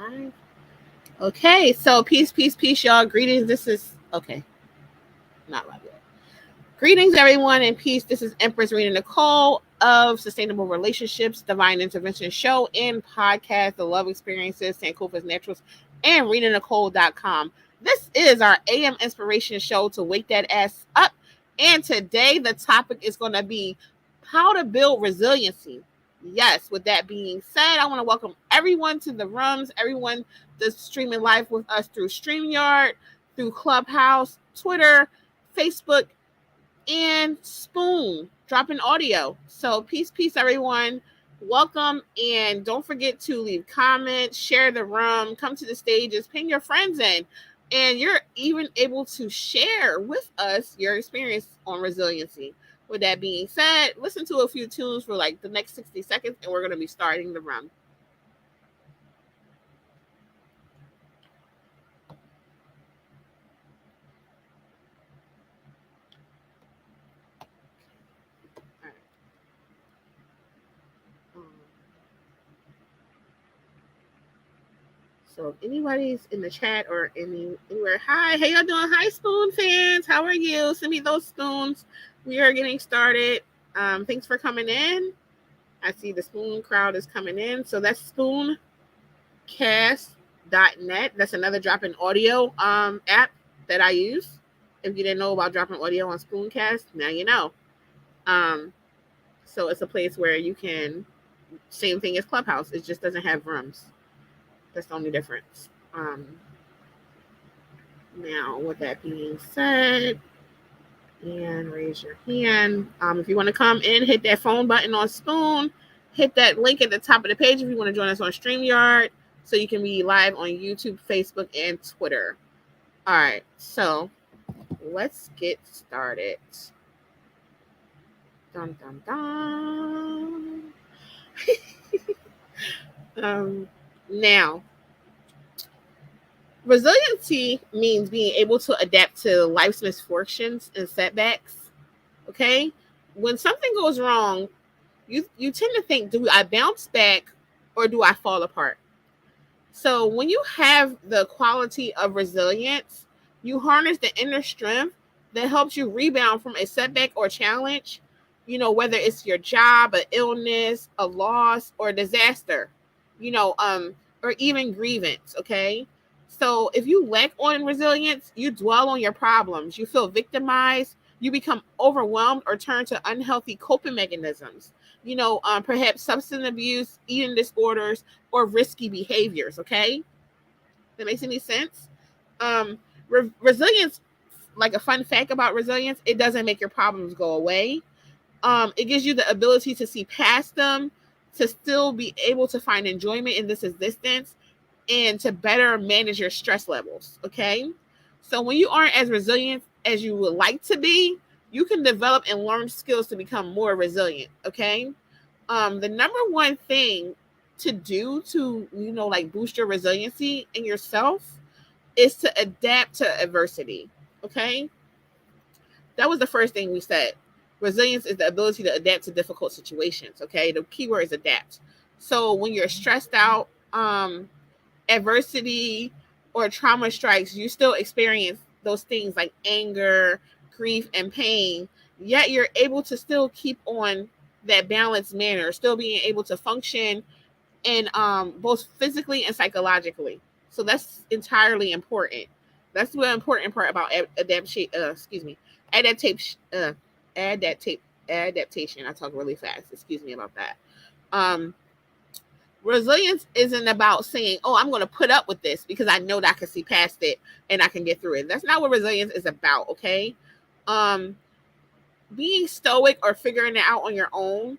live. Okay, so peace, peace, peace, y'all. Greetings. This is okay, not live yet. Greetings, everyone, and peace. This is Empress Rena Nicole of Sustainable Relationships, Divine Intervention Show, and podcast, The Love Experiences, Sankofa's Naturals, and RenaNicole.com. This is our AM Inspiration Show to wake that ass up. And today, the topic is going to be how to build resiliency. Yes, with that being said, I want to welcome everyone to the rooms, everyone that's streaming live with us through StreamYard, through Clubhouse, Twitter, Facebook, and Spoon dropping audio. So peace, peace, everyone. Welcome, and don't forget to leave comments, share the room, come to the stages, ping your friends in, and you're even able to share with us your experience on resiliency. With that being said, listen to a few tunes for like the next 60 seconds, and we're going to be starting the room. So if anybody's in the chat or anywhere, hi, how y'all doing? Hi, Spoon fans. How are you? Send me those spoons. We are getting started. Thanks for coming in. I see the Spoon crowd is coming in. So that's spooncast.net. That's another drop-in audio app that I use. If you didn't know about dropping audio on Spooncast, now you know. So it's a place where you can, same thing as Clubhouse. It just doesn't have rooms. That's the only difference. Now, with that being said, and raise your hand. If you want to come in, hit that phone button on Spoon. Hit that link at the top of the page if you want to join us on StreamYard, so you can be live on YouTube, Facebook, and Twitter. All right, so let's get started. Dun, dun, dun. Now, resiliency means being able to adapt to life's misfortunes and setbacks. Okay? When something goes wrong, you tend to think, do I bounce back or do I fall apart? So when you have the quality of resilience, you harness the inner strength that helps you rebound from a setback or challenge, whether it's your job, an illness, a loss, or a disaster, or even grievance, okay? So if you lack on resilience, you dwell on your problems, you feel victimized, you become overwhelmed or turn to unhealthy coping mechanisms, perhaps substance abuse, eating disorders, or risky behaviors, okay? That makes any sense? Resilience, like a fun fact about resilience, it doesn't make your problems go away. It gives you the ability to see past them, to still be able to find enjoyment in this existence, and to better manage your stress levels, okay? So when you aren't as resilient as you would like to be, you can develop and learn skills to become more resilient, okay? The number one thing to do to, like boost your resiliency in yourself is to adapt to adversity, okay? That was the first thing we said. Resilience is the ability to adapt to difficult situations, okay? The key word is adapt. So when you're stressed out, adversity or trauma strikes, you still experience those things like anger, grief, and pain, yet you're able to still keep on that balanced manner, still being able to function in both physically and psychologically. So that's entirely important. That's the important part about adaptation. Adaptation. I talk really fast. Excuse me about that. Resilience isn't about saying, oh, I'm going to put up with this because I know that I can see past it and I can get through it. That's not what resilience is about, okay? Being stoic or figuring it out on your own,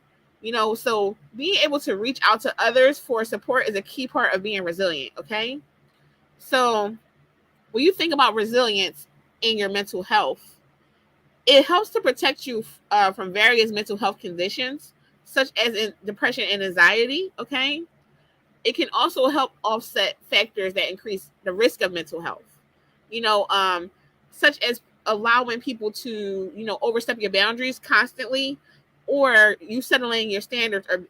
so being able to reach out to others for support is a key part of being resilient, okay? So when you think about resilience in your mental health, it helps to protect you from various mental health conditions, such as in depression and anxiety, okay? It can also help offset factors that increase the risk of mental health, such as allowing people to, overstep your boundaries constantly, or you settling your standards, or,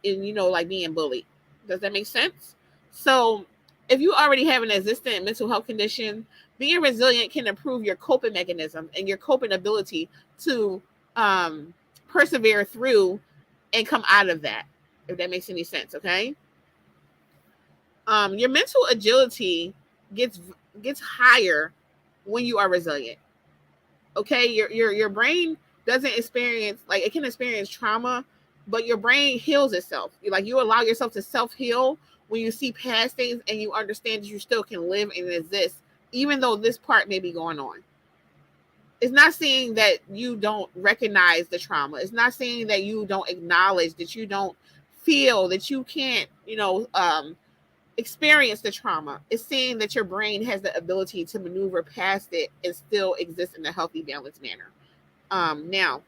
like being bullied. Does that make sense? So if you already have an existing mental health condition, being resilient can improve your coping mechanism and your coping ability to persevere through and come out of that, if that makes any sense. Okay. Your mental agility gets higher when you are resilient. Okay, your brain doesn't experience, like, it can experience trauma, but your brain heals itself. Like, you allow yourself to self heal when you see past things and you understand that you still can live and exist even though this part may be going on. It's not saying that you don't recognize the trauma. It's not saying that you don't acknowledge, that you don't feel, that you can't, experience the trauma. It's saying that your brain has the ability to maneuver past it and still exist in a healthy, balanced manner. Now,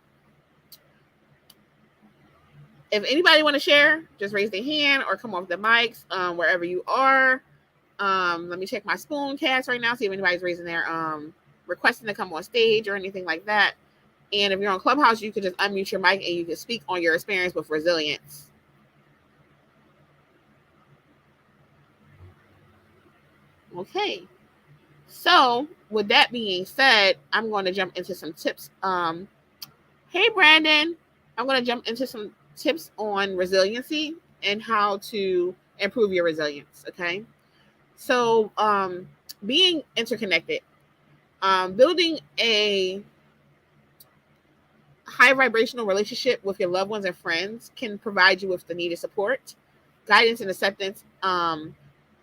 if anybody want to share, just raise their hand or come off the mics, wherever you are. Let me check my spoon cast right now, see if anybody's raising their requesting to come on stage or anything like that. And if you're on Clubhouse, you could just unmute your mic and you can speak on your experience with resilience. Okay. So with that being said, I'm going to jump into some tips. Hey, Brandon, I'm going to jump into some tips on resiliency and how to improve your resilience. Okay. So being interconnected, building a high vibrational relationship with your loved ones and friends can provide you with the needed support, guidance, and acceptance,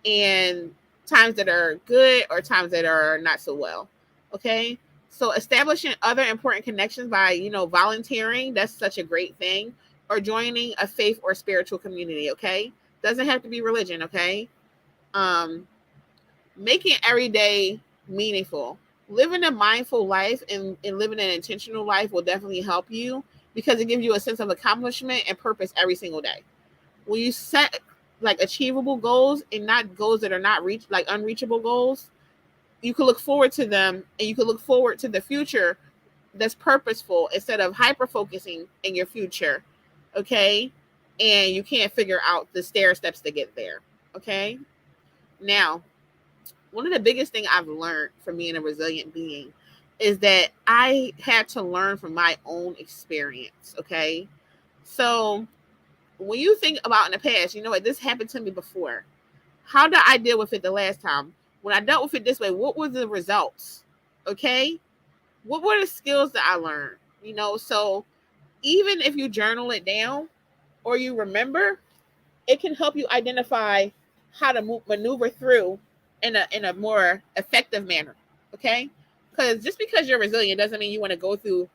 in times that are good or times that are not so well. Okay. So establishing other important connections by, volunteering, that's such a great thing, or joining a faith or spiritual community. Okay. Doesn't have to be religion. Okay. Making every day meaningful. Living a mindful life and living an intentional life will definitely help you because it gives you a sense of accomplishment and purpose every single day. When you set like achievable goals and not goals that are not unreachable goals, you can look forward to them and you can look forward to the future that's purposeful instead of hyper focusing in your future. Okay. And you can't figure out the stair steps to get there. Okay. Now, one of the biggest things I've learned from being a resilient being is that I had to learn from my own experience. Okay. So when you think about in the past, you know what, this happened to me before. How did I deal with it the last time? When I dealt with it this way, what were the results? Okay. What were the skills that I learned? So even if you journal it down or you remember, it can help you identify how to maneuver through in a more effective manner. Okay. Because just because you're resilient doesn't mean you want to go through,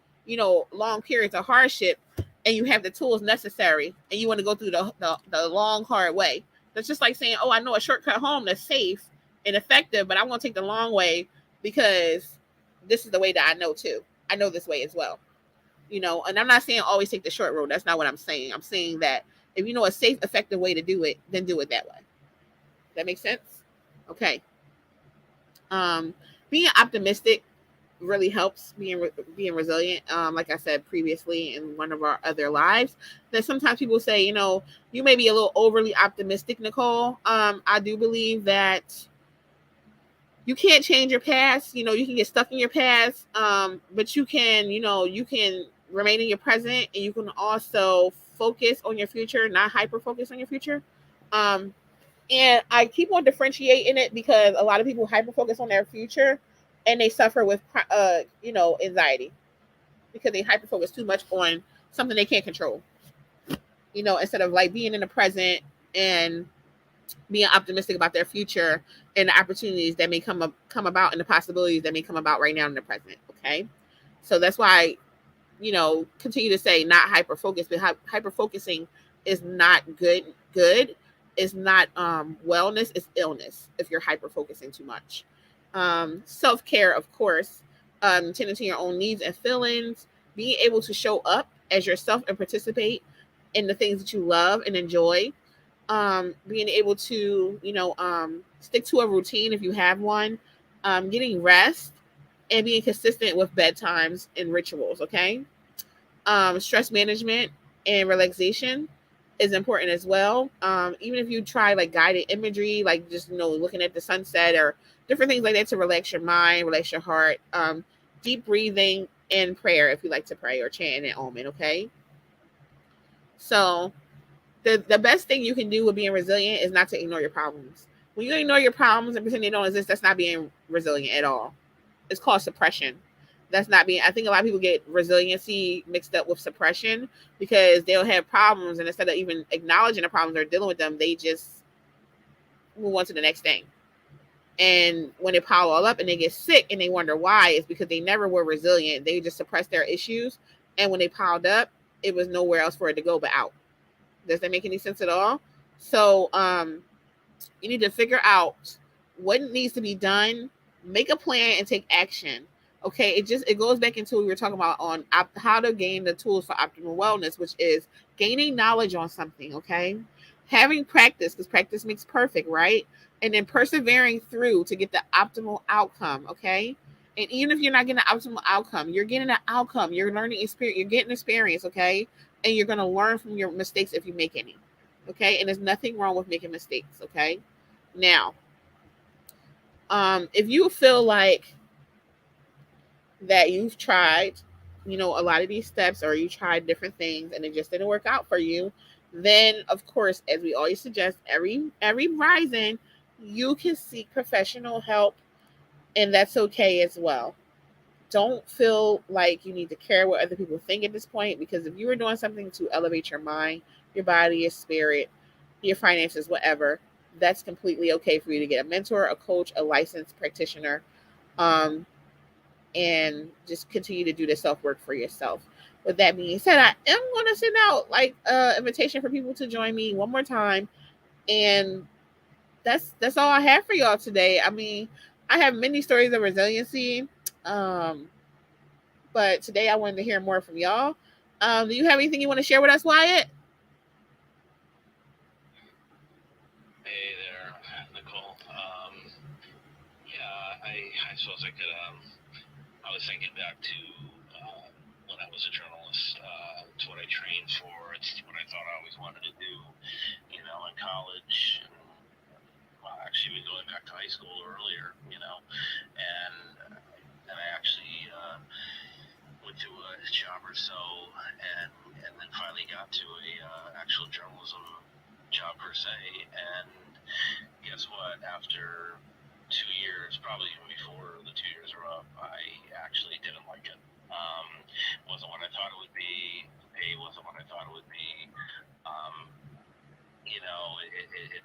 long periods of hardship and you have the tools necessary and you want to go through the long, hard way. That's just like saying, oh, I know a shortcut home that's safe and effective, but I'm going to take the long way because this is the way that I know too. I know this way as well. And I'm not saying always take the short road. That's not what I'm saying. I'm saying that if you know a safe, effective way to do it, then do it that way. That makes sense? Okay. Being optimistic really helps being resilient. Like I said previously in one of our other lives, that sometimes people say, you may be a little overly optimistic, Nicole. I do believe that you can't change your past. You can get stuck in your past, but you can, you can remain in your present, and you can also focus on your future, not hyper focus on your future. And I keep on differentiating it because a lot of people hyper focus on their future and they suffer with, anxiety because they hyper focus too much on something they can't control, instead of like being in the present and being optimistic about their future and the opportunities that may come about and the possibilities that may come about right now in the present. Okay. So that's why, continue to say not hyper focus, but hyper focusing is not good. It's not wellness, it's illness if you're hyper focusing too much. Self-care, of course, tending to your own needs and feelings, being able to show up as yourself and participate in the things that you love and enjoy, being able to, stick to a routine if you have one, getting rest, and being consistent with bedtimes and rituals. Okay. Stress management and relaxation, is important as well. Even if you try like guided imagery, like just looking at the sunset or different things like that to relax your mind, relax your heart. Deep breathing and prayer if you like to pray or chant an omen. Okay, so the best thing you can do with being resilient is not to ignore your problems. When you ignore your problems and pretend they don't exist, that's not being resilient at all. It's called suppression. That's not being. I think a lot of people get resiliency mixed up with suppression because they'll have problems, and instead of even acknowledging the problems or dealing with them, they just move on to the next thing. And when they pile all up and they get sick and they wonder why, it's because they never were resilient. They just suppressed their issues, and when they piled up, it was nowhere else for it to go but out. Does that make any sense at all? So you need to figure out what needs to be done, make a plan, and take action. Okay, it goes back into what we were talking about on how to gain the tools for optimal wellness, which is gaining knowledge on something. Okay, having practice because practice makes perfect, right? And then persevering through to get the optimal outcome. Okay, and even if you're not getting the optimal outcome, you're getting an outcome. You're learning experience. You're getting experience. Okay, and you're gonna learn from your mistakes if you make any. Okay, and there's nothing wrong with making mistakes. Okay, now, if you feel like that you've tried, a lot of these steps, or you tried different things and it just didn't work out for you, then of course, as we always suggest, every rising, you can seek professional help, and that's okay as well. Don't feel like you need to care what other people think at this point, because if you were doing something to elevate your mind, your body, your spirit, your finances, whatever, that's completely okay for you to get a mentor, a coach, a licensed practitioner, um, and just continue to do the self work for yourself. With that being said, I am going to send out like an invitation for people to join me one more time, and that's all I have for y'all today. I mean, I have many stories of resiliency. Um, but today I wanted to hear more from y'all. Do you have anything you want to share with us, Wyatt? Hey there, Nicole. Yeah, I suppose I could. I was thinking back to when I was a journalist. It's what I trained for. It's what I thought I always wanted to do. In college, and well, actually, even going back to high school or earlier. And I actually went to a job or so, and then finally got to a actual journalism job per se. And guess what? After 2 years, probably even before the 2 years were up, I actually didn't like it. Wasn't what I thought it would be. The pay wasn't what I thought it would be. Um,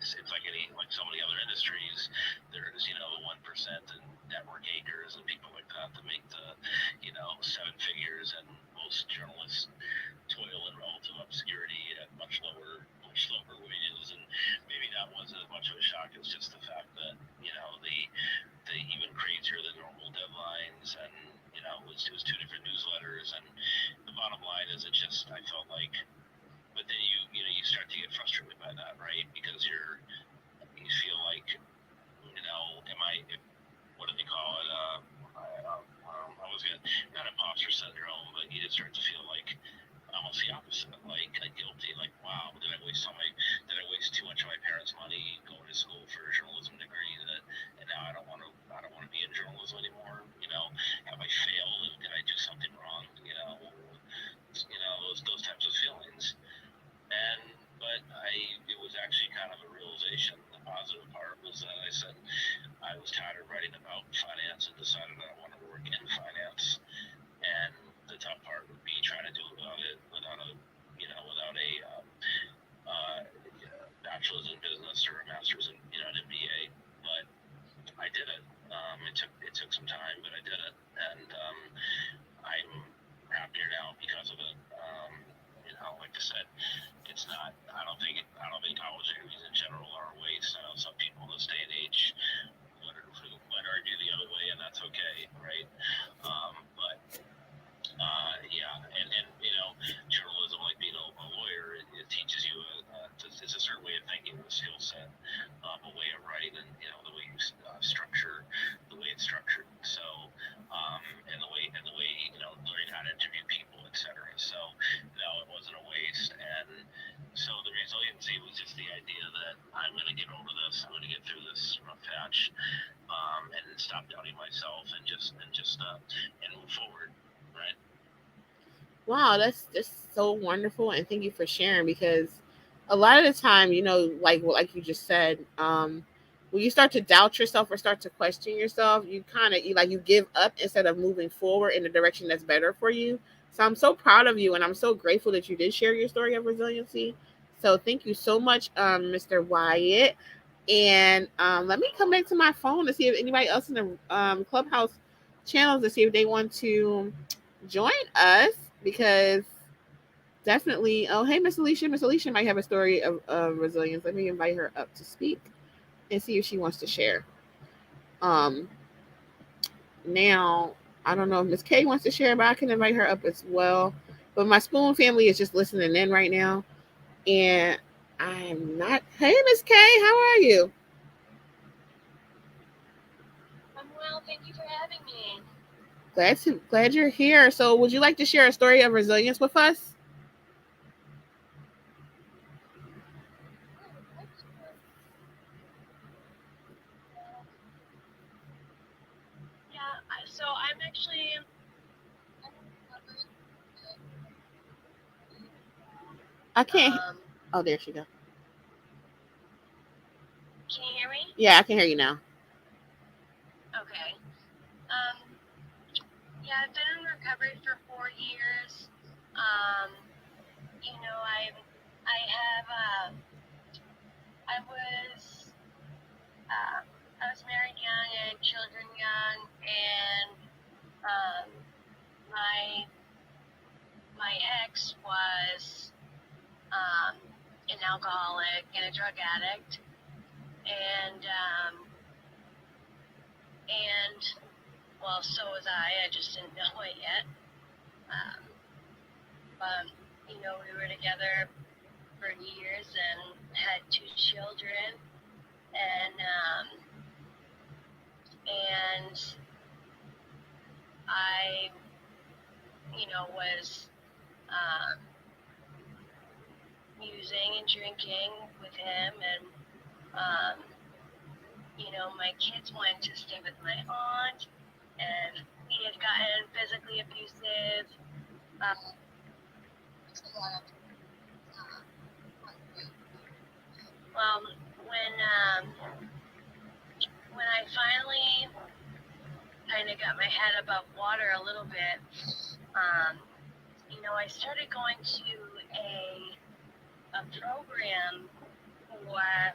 it's like so many other industries. There's the 1% and network acres and people like that make the 7 figures, and most journalists toil in relative obscurity at much lower wages. And maybe that wasn't as much of a shock as just the fact that the even crazier than normal deadlines, and it was two different newsletters. And the bottom line is, I felt like, but then you start to get frustrated by that, right? Because you feel like, am I, what do they call it? I was gonna, not imposter syndrome, but you just start to feel like almost the opposite, like guilty, like, wow, did I waste too much of my parents' money going to school for a journalism degree, and now I don't want to be in journalism anymore. Have I failed? Did I do something wrong? Those types of feelings. But it was actually kind of a realization. The positive part was that I was tired of writing about finance and decided that I wanted to work in finance. And the tough part would be trying to do it without a bachelor's in business or a master's in an MBA. But I did it. It took some time, but I did it, and I'm happier now because of it. Like I said, it's not. I don't think college degrees in general are a waste. I know some people in this day and age would argue the other way, and that's okay, right? But yeah, and journalism, like being a lawyer, it teaches you it's a certain way of thinking, a skill set, a way of writing, and the way you structure, the way it's structured. So, and the way learning how to interview people, etc. So, no, it wasn't a waste, and so the resiliency was just the idea that I'm going to get over this. I'm going to get through this rough patch, and stop doubting myself and move forward. Right. Wow, that's just so wonderful, and thank you for sharing, because a lot of the time, like you just said, when you start to doubt yourself or start to question yourself, you kind of you give up instead of moving forward in the direction that's better for you. So I'm so proud of you, and I'm so grateful that you did share your story of resiliency. So thank you so much, Mr. Wyatt. And let me come back to my phone to see if anybody else in the clubhouse channels to see if they want to join us, because definitely. Oh, hey, Miss Alicia might have a story of resilience. Let me invite her up to speak and see if she wants to share. Um, Now, I don't know if Miss K wants to share, but I can invite her up as well. But my Spoon family is just listening in right now, and I'm not. Hey, Miss K, how are you? I'm well, thank you for having me. Glad you're here. So, would you like to share a story of resilience with us? So I'm actually. I can't. Oh, there she go. Can you hear me? Yeah, I can hear you now. Okay. I've been in recovery for 4 years. I have. I was married young and children young, and my ex was an alcoholic and a drug addict, and well, so was I. I just didn't know it yet. We were together for years and had 2 children, and I, was using and drinking with him, and my kids wanted to stay with my aunt, and he had gotten physically abusive. Well, when I finally kind of got my head above water a little bit, I started going to a program for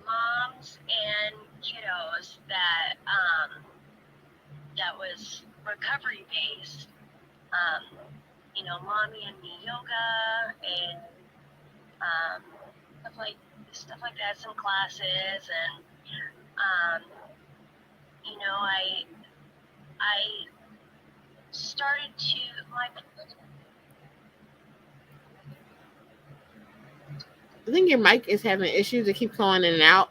moms and kiddos that was recovery based. Mommy and me yoga and stuff like that, some classes, and I started to I think your mic is having issues. It keeps going in and out.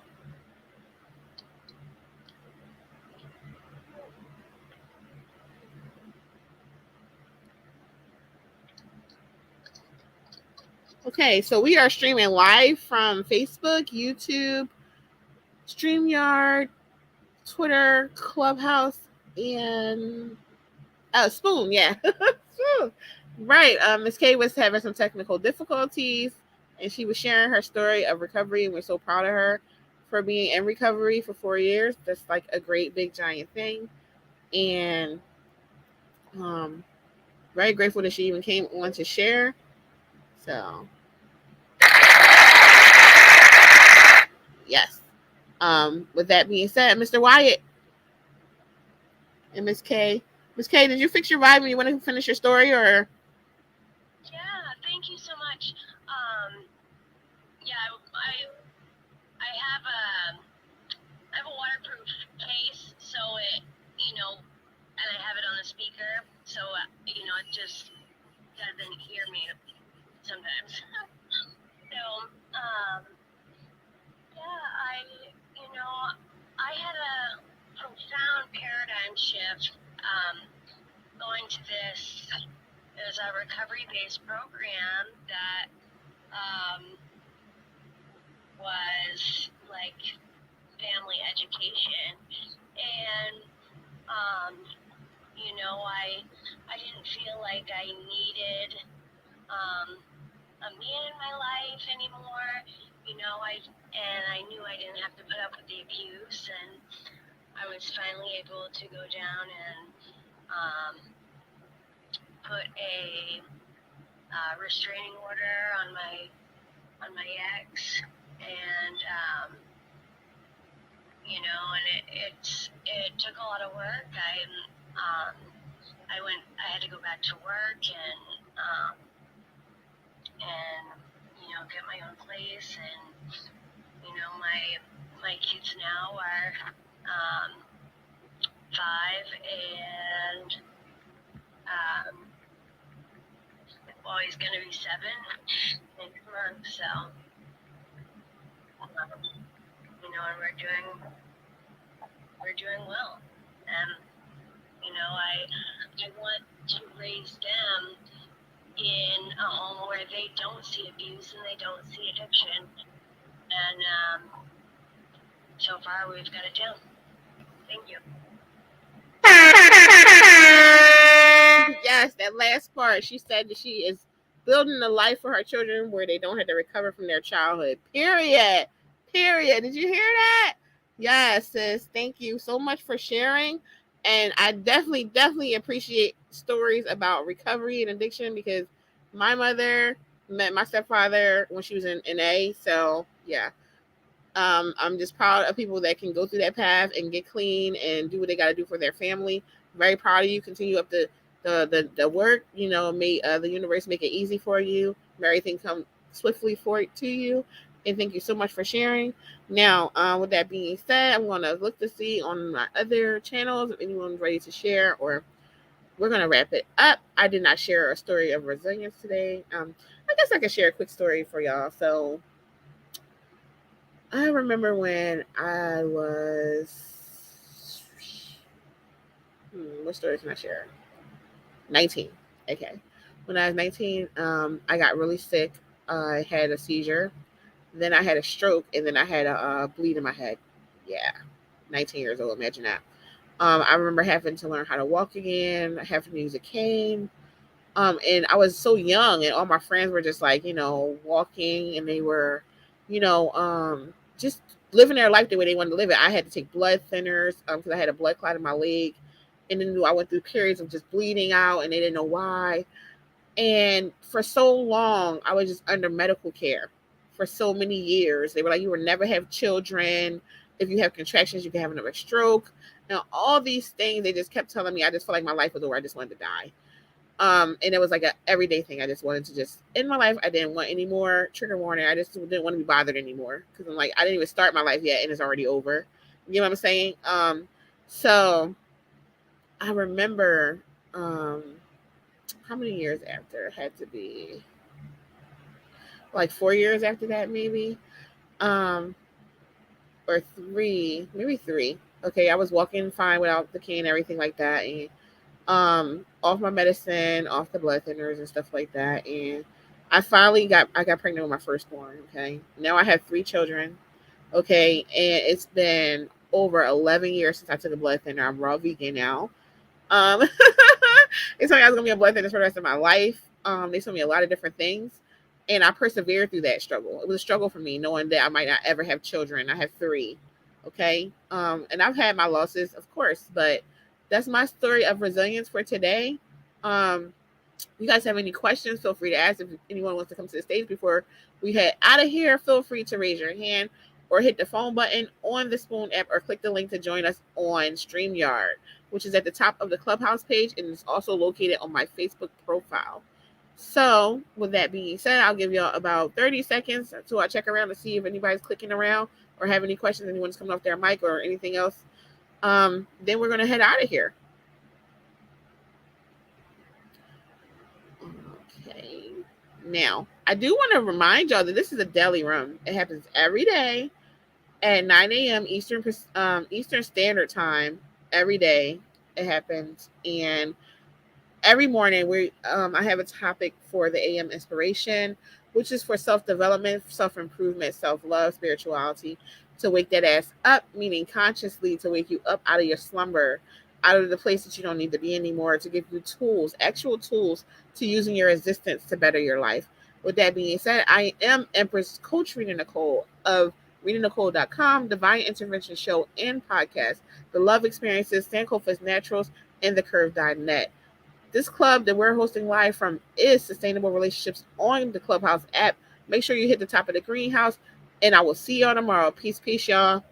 Okay, so we are streaming live from Facebook, YouTube, StreamYard, Twitter, Clubhouse, and Spoon. Yeah, Spoon. Right. Miss K was having some technical difficulties, and she was sharing her story of recovery, and we're so proud of her for being in recovery for 4 years. That's like a great big giant thing, and um, very grateful that she even came on to share. So yes. With that being said, Mr. Wyatt and Miss K. Miss K, did you fix your vibe and you want to finish your story, or? Yeah, thank you so much. I have a waterproof case, so and I have it on the speaker, so it just doesn't hear me sometimes. So I had a profound paradigm shift going to this. It was a recovery-based program that like family education, and you know, I didn't feel like I needed a man in my life anymore. You know, I knew I didn't have to put up with the abuse, and I was finally able to go down and put a restraining order on my ex, and you know, and it took a lot of work. I had to go back to work and you know, get my own place, and you know, my kids now are 5 and well, he's gonna be 7 next month, so you know, and we're doing well, and you know, I want to raise them in a home where they don't see abuse and they don't see addiction, and so far we've got it down. Thank you. Yes, that last part. She said that she is building a life for her children where they don't have to recover from their childhood. Period. Period. Did you hear that? Yes, sis. Thank you so much for sharing. And I definitely appreciate stories about recovery and addiction because my mother met my stepfather when she was in NA. So, yeah. I'm just proud of people that can go through that path and get clean and do what they got to do for their family. Very proud of you. Continue up the work. You know, may the universe make it easy for you. May everything come swiftly to you. And thank you so much for sharing. Now, with that being said, I'm going to look to see on my other channels if anyone's ready to share, or we're going to wrap it up. I did not share a story of resilience today. I guess I could share a quick story for y'all. So, I remember when I was, what story can I share? 19. Okay. When I was 19, I got really sick. I had a seizure. Then I had a stroke, and then I had a bleed in my head. Yeah. 19 years old. Imagine that. I remember having to learn how to walk again, having to use a cane. And I was so young, and all my friends were just like, walking, and they were, just living their life the way they wanted to live it. I had to take blood thinners because I had a blood clot in my leg, and then I went through periods of just bleeding out, and they didn't know why. And for so long, I was just under medical care for so many years. They were like, you will never have children. If you have contractions, you can have another stroke. Now, all these things, they just kept telling me. I just felt like my life was over. I just wanted to die. And it was like a everyday thing. I just wanted to just end my life. I didn't want any more trigger warning. I just didn't want to be bothered anymore because I'm like, I didn't even start my life yet, and it's already over. You know what I'm saying? So I remember, how many years after? It had to be like 4 years after that, maybe, um, or three, maybe three. Okay, I was walking fine without the cane and everything like that, and off my medicine, off the blood thinners and stuff like that. And I got pregnant with my firstborn. Okay. Now I have 3 children. Okay. And it's been over 11 years since I took a blood thinner. I'm raw vegan now. Um, they told me I was gonna be a blood thinner for the rest of my life. They told me a lot of different things. And I persevered through that struggle. It was a struggle for me, knowing that I might not ever have children. I have 3. Okay. And I've had my losses, of course, but that's my story of resilience for today. Um, you guys have any questions, feel free to ask. If anyone wants to come to the stage before we head out of here, feel free to raise your hand or hit the phone button on the Spoon app or click the link to join us on StreamYard, which is at the top of the Clubhouse page and is also located on my Facebook profile. So, with that being said, I'll give y'all about 30 seconds to I check around to see if anybody's clicking around or have any questions, anyone's coming off their mic or anything else. Then we're going to head out of here. Okay. Now, I do want to remind y'all that this is a daily room. It happens every day at 9 a.m. Eastern Standard Time. Every day it happens, and every morning I have a topic for the AM inspiration. which is for self-development, self-improvement, self-love, spirituality, to wake that ass up, meaning consciously to wake you up out of your slumber, out of the place that you don't need to be anymore, to give you tools, actual tools to use in your existence to better your life. With that being said, I am Empress Coach Rena Nicole of RenaNicole.com, Divine Intervention Show and Podcast, The Love Experiences, Sankofa's Naturals, and The Curve.net. This club that we're hosting live from is Sustainable Relationships on the Clubhouse app. Make sure you hit the top of the greenhouse, and I will see y'all tomorrow. Peace, peace, y'all.